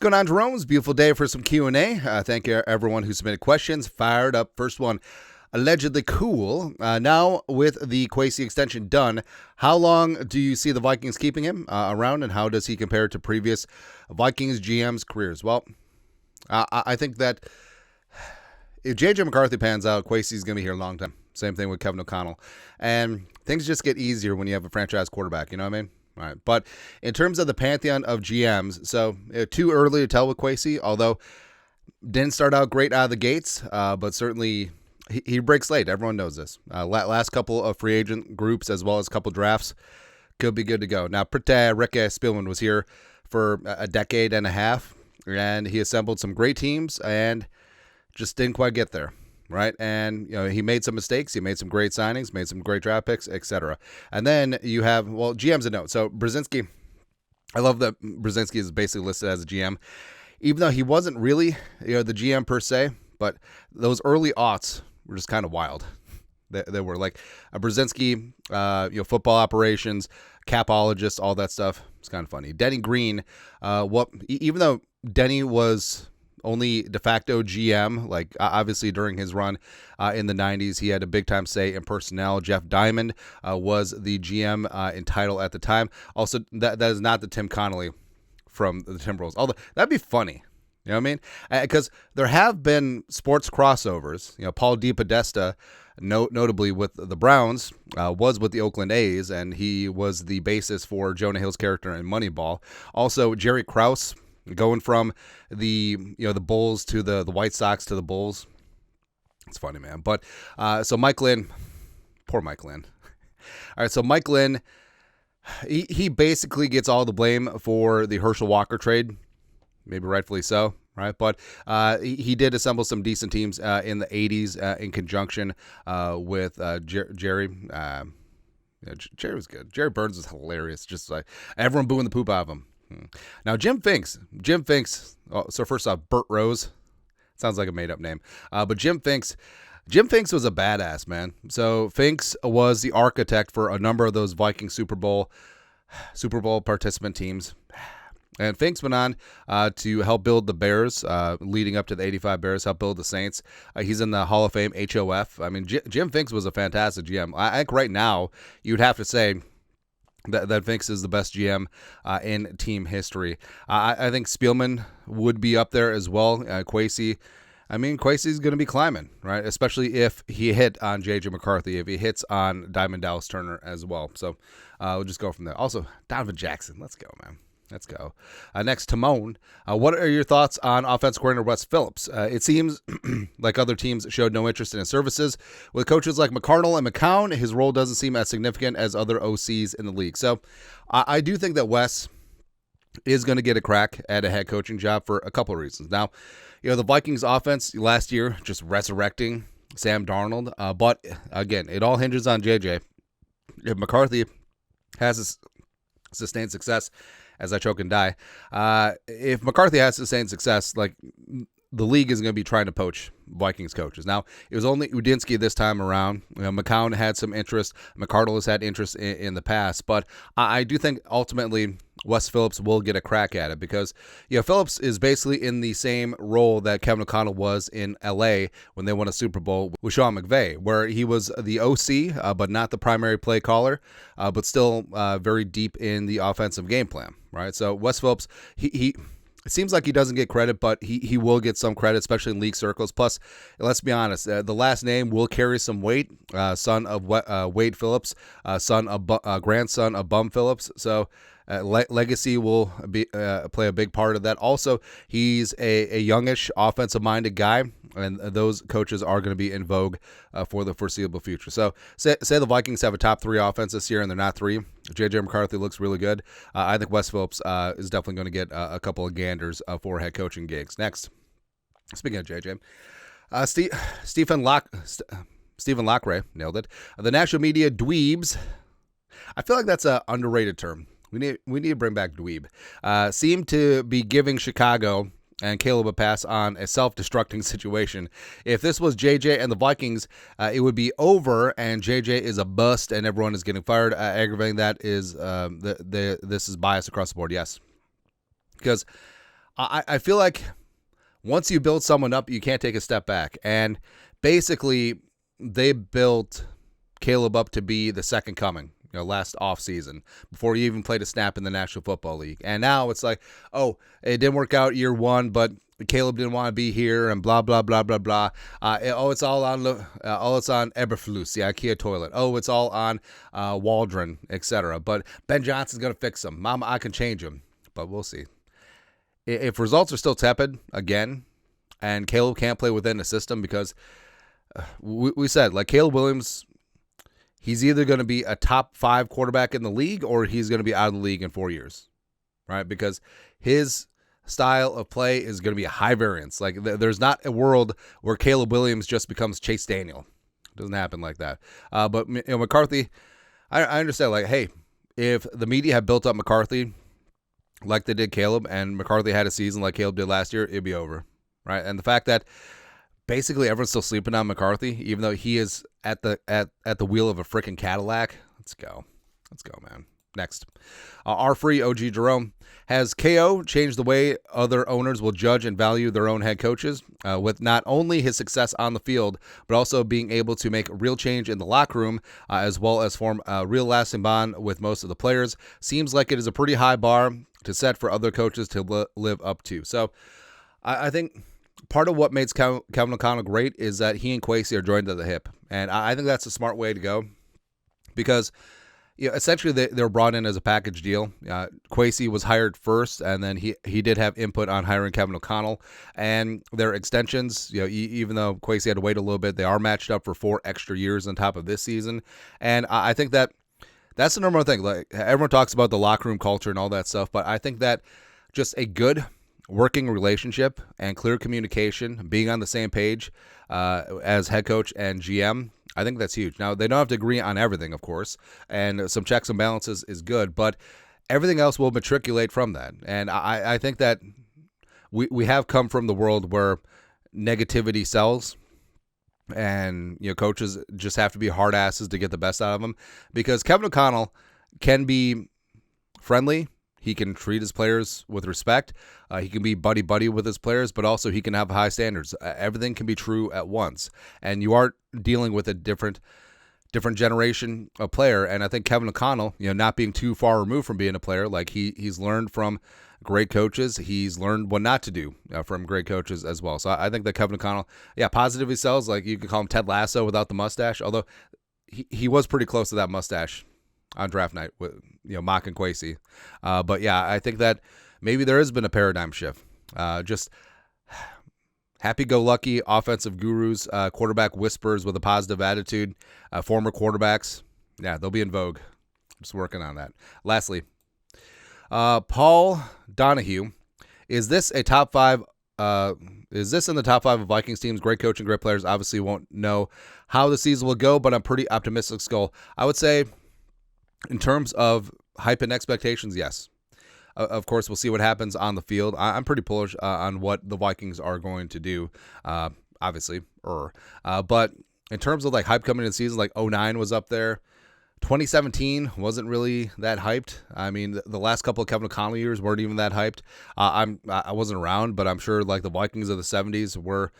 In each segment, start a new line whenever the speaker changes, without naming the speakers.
going on, Jeromes? Beautiful day for some Q&A. Thank you, everyone who submitted questions. Fired up. First one, allegedly cool. Now, with the Kwesi extension done, how long do you see the Vikings keeping him around, and how does he compare to previous Vikings GM's careers? Well, I think that if J.J. McCarthy pans out, Kwesi's going to be here a long time. Same thing with Kevin O'Connell. And things just get easier when you have a franchise quarterback, you know what I mean? All right. But in terms of the pantheon of GMs, so too early to tell with Kwesi, although didn't start out great out of the gates, but certainly he breaks late. Everyone knows this. Last couple of free agent groups as well as a couple drafts could be good to go. Now, Rick Spielman was here for a decade and a half, and he assembled some great teams and just didn't quite get there. Right. And, he made some mistakes. He made some great signings, made some great draft picks, etc. And then you have, GM's a note. So Brzezinski, I love that Brzezinski is basically listed as a GM, even though he wasn't really, the GM per se, but those early aughts were just kind of wild. They were like a Brzezinski, football operations, capologist, all that stuff. It's kind of funny. Denny Green, even though Denny was only de facto GM, like obviously during his run in the 90s, he had a big time say in personnel. Jeff Diamond was the GM in title at the time. Also, that is not the Tim Connolly from the Timberwolves. Although that'd be funny, you know what I mean? Because there have been sports crossovers. Paul DePodesta, notably with the Browns, was with the Oakland A's, and he was the basis for Jonah Hill's character in Moneyball. Also, Jerry Krause, going from the the Bulls to the White Sox to the Bulls. It's funny, man. But so Mike Lynn, poor Mike Lynn. All right, so Mike Lynn, he basically gets all the blame for the Herschel Walker trade, maybe rightfully so, right? But he did assemble some decent teams in the 80s in conjunction with Jerry. Jerry was good. Jerry Burns was hilarious. Just like everyone booing the poop out of him. Now, Jim Finks. So first off, Burt Rose. Sounds like a made-up name. But Jim Finks was a badass, man. So Finks was the architect for a number of those Viking Super Bowl participant teams. And Finks went on to help build the Bears, leading up to the 85 Bears, help build the Saints. He's in the Hall of Fame, HOF. I mean, Jim Finks was a fantastic GM. I think right now you'd have to say that Finks is the best GM in team history. I think Spielman would be up there as well. Kwesi, Kwesi's going to be climbing, right? Especially if he hit on J.J. McCarthy, if he hits on Diamond Dallas Turner as well. So we'll just go from there. Also, Donovan Jackson. Let's go, man. Let's go. Next, Timon. What are your thoughts on offensive coordinator Wes Phillips? It seems like other teams showed no interest in his services. With coaches like McCardle and McCown, his role doesn't seem as significant as other OCs in the league. So I do think that Wes is going to get a crack at a head coaching job for a couple of reasons. Now, the Vikings offense last year just resurrecting Sam Darnold. But again, it all hinges on JJ. If McCarthy has sustained success, as I choke and die, if McCarthy has sustained success, like the league is going to be trying to poach Vikings coaches. Now, it was only Udinski this time around. McCown had some interest. McCardle has had interest in the past. But I do think ultimately Wes Phillips will get a crack at it because, Phillips is basically in the same role that Kevin O'Connell was in L.A. when they won a Super Bowl with Sean McVay, where he was the OC, but not the primary play caller, but still very deep in the offensive game plan, right? So Wes Phillips, he it seems like he doesn't get credit, but he will get some credit, especially in league circles. Plus, let's be honest, the last name will carry some weight. Son of Wade Phillips, grandson of Bum Phillips. So legacy will play a big part of that. Also, he's a youngish, offensive-minded guy, and those coaches are going to be in vogue for the foreseeable future. So say the Vikings have a top 3 offense this year, and they're not 3. J.J. McCarthy looks really good. I think Wes Phillips is definitely going to get a couple of ganders for head coaching gigs. Next, speaking of J.J., Stephen Lockray, nailed it. The national media dweebs, I feel like that's an underrated term. We need to bring back dweeb. Seem to be giving Chicago and Caleb a pass on a self-destructing situation. If this was JJ and the Vikings, it would be over, and JJ is a bust, and everyone is getting fired. Aggravating that is this is bias across the board, yes. Because I feel like once you build someone up, you can't take a step back. And basically, they built Caleb up to be the second coming, last offseason before he even played a snap in the National Football League. And now it's like, oh, it didn't work out year one, but Caleb didn't want to be here and blah, blah, blah, blah, blah. It's all on Eberflus, the IKEA toilet. Oh, it's all on Waldron, etc. But Ben Johnson's going to fix him. Mama, I can change him. But we'll see. If results are still tepid again, and Caleb can't play within the system, because we said, like, Caleb Williams, he's either going to be a top 5 quarterback in the league or he's going to be out of the league in 4 years, right? Because his style of play is going to be a high variance. Like, there's not a world where Caleb Williams just becomes Chase Daniel. It doesn't happen like that. But McCarthy, I understand, like, hey, if the media had built up McCarthy like they did Caleb, and McCarthy had a season like Caleb did last year, it'd be over, right? And the fact that basically everyone's still sleeping on McCarthy, even though he is at the wheel of a freaking Cadillac. Let's go, man. Next, our free OG Jerome. Has KO changed the way other owners will judge and value their own head coaches, with not only his success on the field, but also being able to make real change in the locker room, as well as form a real lasting bond with most of the players? Seems like it is a pretty high bar to set for other coaches to live up to. So I think part of what makes Kevin O'Connell great is that he and Kwesi are joined at the hip. And I think that's a smart way to go, because essentially they were brought in as a package deal. Kwesi was hired first, and then he did have input on hiring Kevin O'Connell. And their extensions, even though Kwesi had to wait a little bit, they are matched up for 4 extra years on top of this season. And I think that's the number one thing. Like, everyone talks about the locker room culture and all that stuff, but I think that just a good working relationship and clear communication, being on the same page as head coach and GM, I think that's huge. Now, they don't have to agree on everything, of course, and some checks and balances is good, but everything else will matriculate from that. And I think that we have come from the world where negativity sells, and coaches just have to be hard asses to get the best out of them, because Kevin O'Connell can be friendly. He can treat his players with respect. He can be buddy-buddy with his players, but also he can have high standards. Everything can be true at once. And you are dealing with a different generation of player. And I think Kevin O'Connell, not being too far removed from being a player, like he's learned from great coaches. He's learned what not to do from great coaches as well. So I think that Kevin O'Connell, positively sells. Like, you could call him Ted Lasso without the mustache, although he was pretty close to that mustache on draft night with Mock and Kwesi. But yeah, I think that maybe there has been a paradigm shift. Just happy-go-lucky offensive gurus, quarterback whispers with a positive attitude, former quarterbacks. Yeah, they'll be in vogue. Just working on that. Lastly, Paul Donahue. Is this a top 5? Is this in the top 5 of Vikings teams? Great coaching, great players. Obviously won't know how the season will go, but I'm pretty optimistic, Skull. I would say, in terms of hype and expectations, yes. Of course, we'll see what happens on the field. I'm pretty bullish on what the Vikings are going to do, obviously. But in terms of like hype coming into the season, like 2009 was up there. 2017 wasn't really that hyped. I mean, the last couple of Kevin O'Connell years weren't even that hyped. I wasn't around, but I'm sure like the Vikings of the 70s were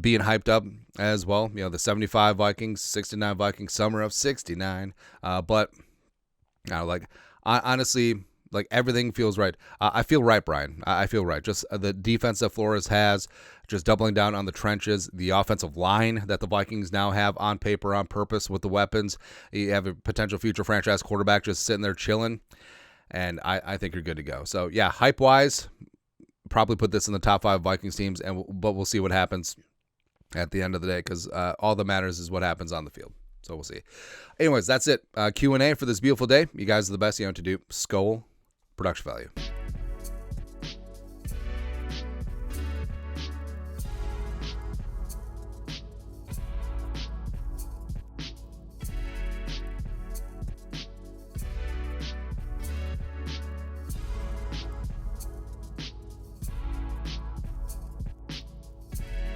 being hyped up as well. The 75 Vikings, 69 Vikings, summer of 69. But honestly, like, everything feels right. I feel right, Brian. I feel right. Just the defense that Flores has, just doubling down on the trenches, the offensive line that the Vikings now have on paper, on purpose, with the weapons. You have a potential future franchise quarterback just sitting there chilling, and I think you're good to go. So, yeah, hype-wise, probably put this in the top 5 Vikings teams, but we'll see what happens at the end of the day, because all that matters is what happens on the field. So we'll see. Anyways, that's it. Q&A for this beautiful day. You guys are the best. You know what to do. Skull production value.